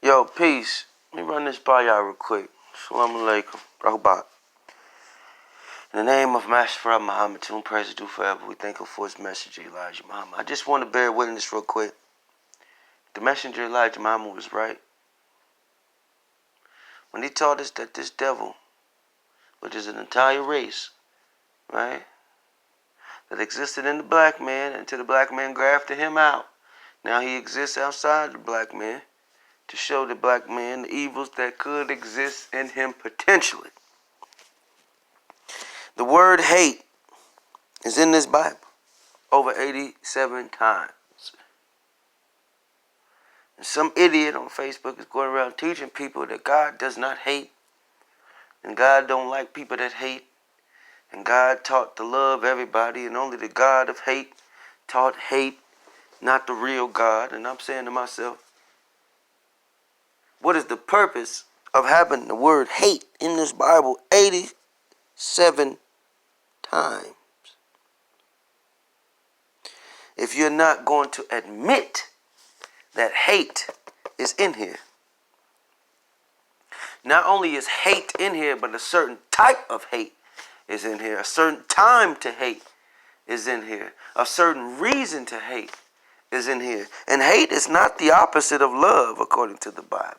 Yo, peace. Let me run this by y'all real quick. Shalom alaikum. Rahubat. In the name of Master Prophet Muhammad, to whom praise is due forever, we thank him for his messenger, Elijah Muhammad. I just want to bear witness real quick. The messenger, Elijah Muhammad, was right when he taught us that this devil, which is an entire race, right, that existed in the black man until the black man grafted him out. Now he exists outside the black man to show the black man the evils that could exist in him potentially. The word hate is in this Bible over 87 times. And some idiot on Facebook is going around teaching people that God does not hate, and God don't like people that hate, and God taught to love everybody, and only the God of hate taught hate, not the real God. And I'm saying to myself, what is the purpose of having the word hate in this Bible 87 times if you're not going to admit that hate is in here? Not only is hate in here, but a certain type of hate is in here. A certain time to hate is in here. A certain reason to hate is in here. And hate is not the opposite of love, according to the Bible.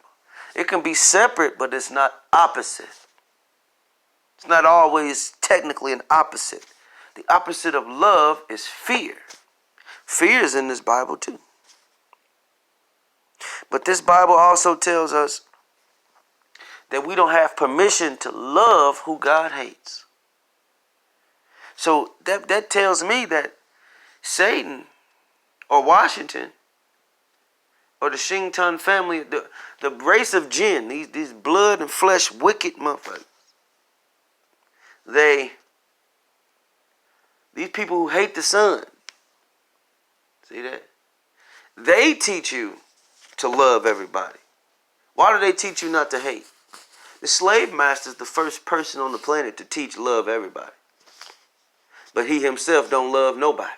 It can be separate, but it's not opposite. It's not always technically an opposite. The opposite of love is fear. Fear is in this Bible too. But this Bible also tells us that we don't have permission to love who God hates. So that tells me that Satan or Washington or the Shington family, the race of jinn, these blood and flesh wicked motherfuckers, these people who hate the sun, see that? They teach you to love everybody. Why do they teach you not to hate? The slave master is the first person on the planet to teach love everybody. But he himself don't love nobody.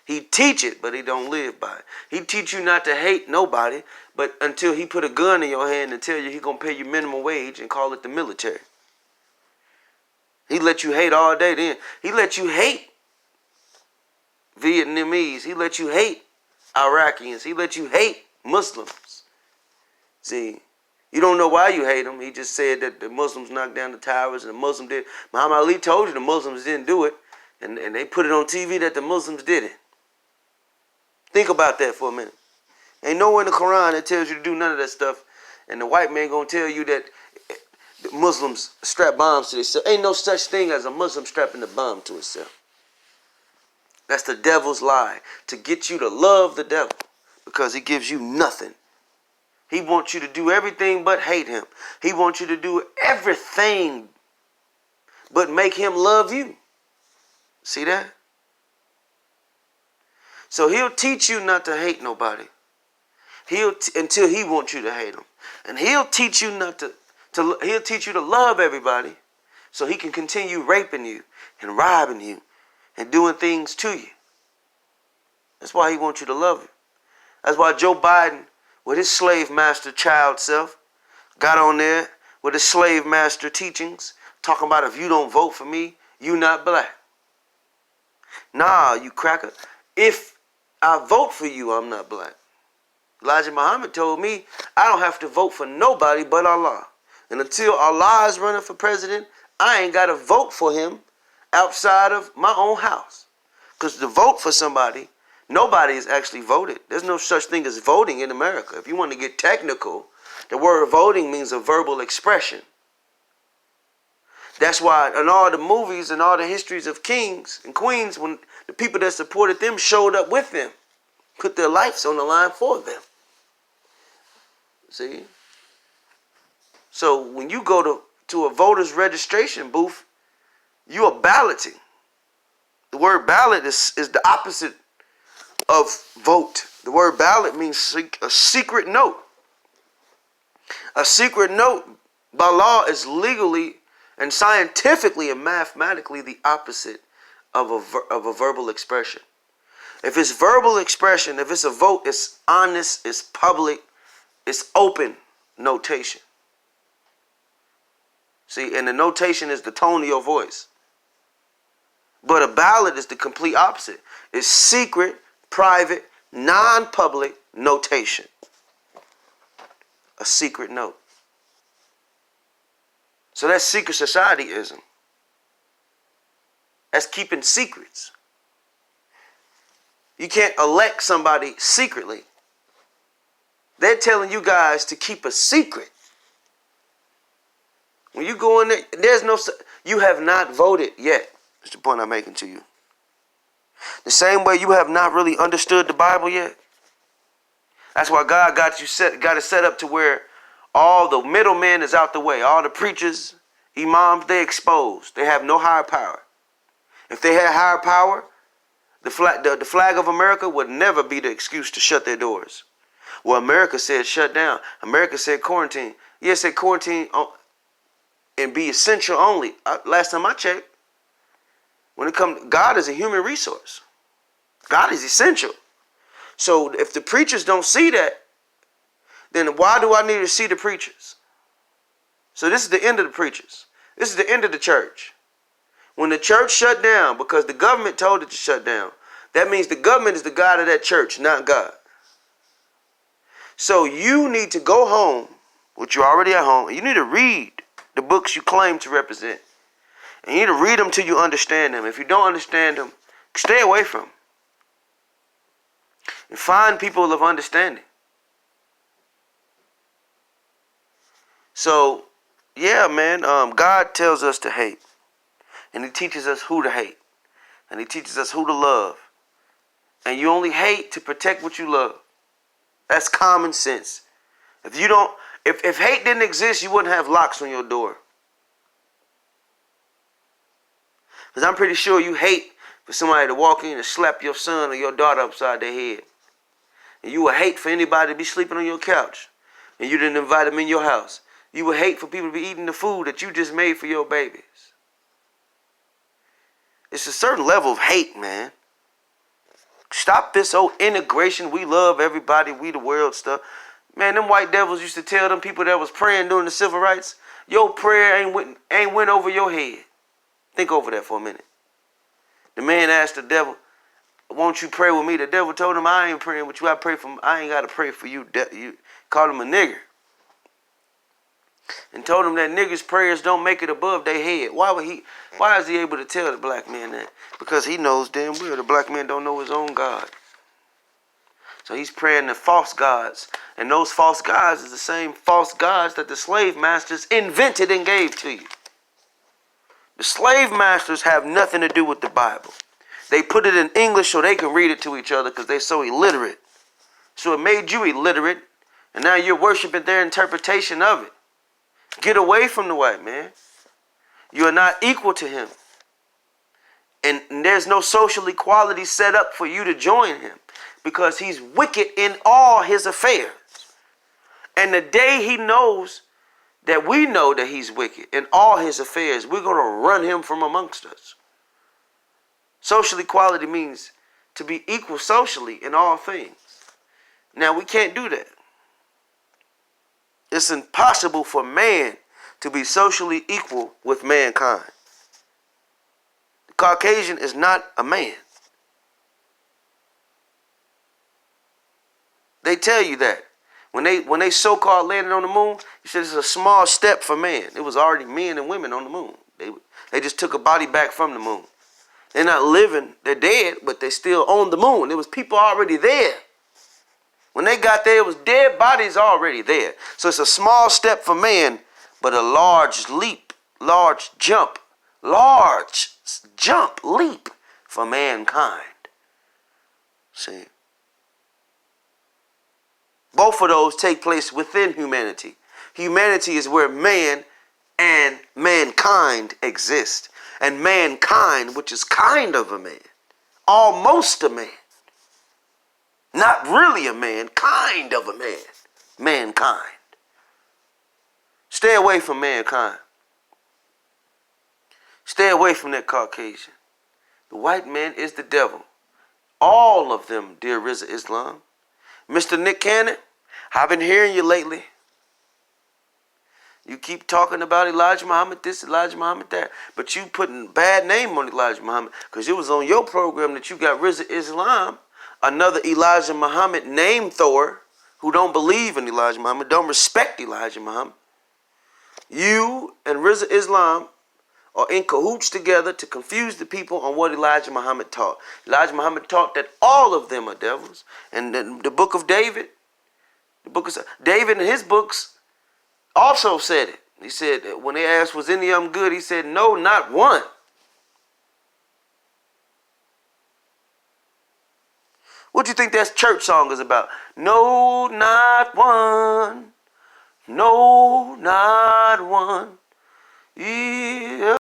He teach it, but he don't live by it. He teach you not to hate nobody, but until he put a gun in your hand and tell you he gonna pay you minimum wage and call it the military. He let you hate all day then. He let you hate Vietnamese. He let you hate Iraqians. He let you hate Muslims. See, you don't know why you hate them. He just said that the Muslims knocked down the towers and the Muslims did. Muhammad Ali told you the Muslims didn't do it. And they put it on TV that the Muslims did it. Think about that for a minute. Ain't nowhere in the Quran that tells you to do none of that stuff. And the white man gonna tell you that the Muslims strap bombs to themselves. Ain't no such thing as a Muslim strapping a bomb to himself. That's the devil's lie. To get you to love the devil. Because he gives you nothing. He wants you to do everything but hate him. He wants you to do everything but make him love you. See that? So he'll teach you not to hate nobody. Until he wants you to hate him. And he'll teach you he'll teach you to love everybody so he can continue raping you and robbing you and doing things to you. That's why he wants you to love him. That's why Joe Biden, with his slave master child self, got on there with his slave master teachings, talking about if you don't vote for me, you not black. Nah, you cracker. If I vote for you, I'm not black. Elijah Muhammad told me I don't have to vote for nobody but Allah. And until Allah is running for president, I ain't got to vote for him outside of my own house. Because to vote for somebody, nobody is actually voted. There's no such thing as voting in America. If you want to get technical, the word voting means a verbal expression. That's why in all the movies and all the histories of kings and queens, when the people that supported them showed up with them, put their lives on the line for them. See? So when you go to a voter's registration booth, you are balloting. The word ballot is the opposite of vote. The word ballot means a secret note. A secret note by law is legally and scientifically and mathematically the opposite of a verbal expression. If it's verbal expression, if it's a vote, it's honest, it's public, It's open notation. See, and the notation is the tone of your voice. But a ballad is the complete opposite. It's secret, private, non-public notation. A secret note. So that's secret societyism. That's keeping secrets. You can't elect somebody secretly. They're telling you guys to keep a secret. When you go in there, you have not voted yet. That's the point I'm making to you. The same way you have not really understood the Bible yet. That's why God got it set up to where all the middlemen is out the way. All the preachers, imams, they exposed. They have no higher power. If they had higher power, the flag of America would never be the excuse to shut their doors. Well, America said shut down. America said quarantine. Yes, said quarantine and be essential only. Last time I checked, when it comes, God is a human resource. God is essential. So if the preachers don't see that, then why do I need to see the preachers? So this is the end of the preachers. This is the end of the church. When the church shut down because the government told it to shut down, that means the government is the God of that church, not God. So you need to go home, which you're already at home, and you need to read the books you claim to represent. And you need to read them till you understand them. If you don't understand them, stay away from them. And find people of understanding. So, yeah, man, God tells us to hate. And he teaches us who to hate. And he teaches us who to love. And you only hate to protect what you love. That's common sense. If hate didn't exist, you wouldn't have locks on your door. Because I'm pretty sure you hate for somebody to walk in and slap your son or your daughter upside their head. And you would hate for anybody to be sleeping on your couch. And you didn't invite them in your house. You would hate for people to be eating the food that you just made for your babies. It's a certain level of hate, man. Stop this whole integration. We love everybody. We the world stuff. Man, them white devils used to tell them people that was praying during the civil rights, your prayer ain't went over your head. Think over that for a minute. The man asked the devil, won't you pray with me? The devil told him, I ain't praying with you. I ain't got to pray for you. You called him a nigger. And told him that niggers' prayers don't make it above their head. Why is he able to tell the black man that? Because he knows damn well the black man don't know his own God. So he's praying to false gods. And those false gods is the same false gods that the slave masters invented and gave to you. The slave masters have nothing to do with the Bible. They put it in English so they can read it to each other because they're so illiterate. So it made you illiterate, and now you're worshiping their interpretation of it. Get away from the white man. You are not equal to him. And there's no social equality set up for you to join him because he's wicked in all his affairs. And the day he knows that we know that he's wicked in all his affairs, we're going to run him from amongst us. Social equality means to be equal socially in all things. Now, we can't do that. It's impossible for man to be socially equal with mankind. The Caucasian is not a man. They tell you that. When they so-called landed on the moon, you said it's a small step for man. It was already men and women on the moon. They just took a body back from the moon. They're not living, they're dead, but they're still on the moon. There was people already there. When they got there, it was dead bodies already there. So it's a small step for man, but a large leap, large jump leap for mankind. See? Both of those take place within humanity. Humanity is where man and mankind exist. And mankind, which is kind of a man, almost a man, not really a man, kind of a man, mankind. Stay away from mankind. Stay away from that Caucasian. The white man is the devil. All of them, dear Rizza Islam. Mr. Nick Cannon, I've been hearing you lately. You keep talking about Elijah Muhammad this, Elijah Muhammad that, but you putting bad name on Elijah Muhammad because it was on your program that you got Rizza Islam, another Elijah Muhammad name thrower who don't believe in Elijah Muhammad, don't respect Elijah Muhammad. You and Rizza Islam are in cahoots together to confuse the people on what Elijah Muhammad taught. Elijah Muhammad taught that all of them are devils. And the book of David, David in his books also said it. He said, when they asked, was any of them good? He said, no, not one. What do you think that church song is about? No, not one. No, not one. Yeah.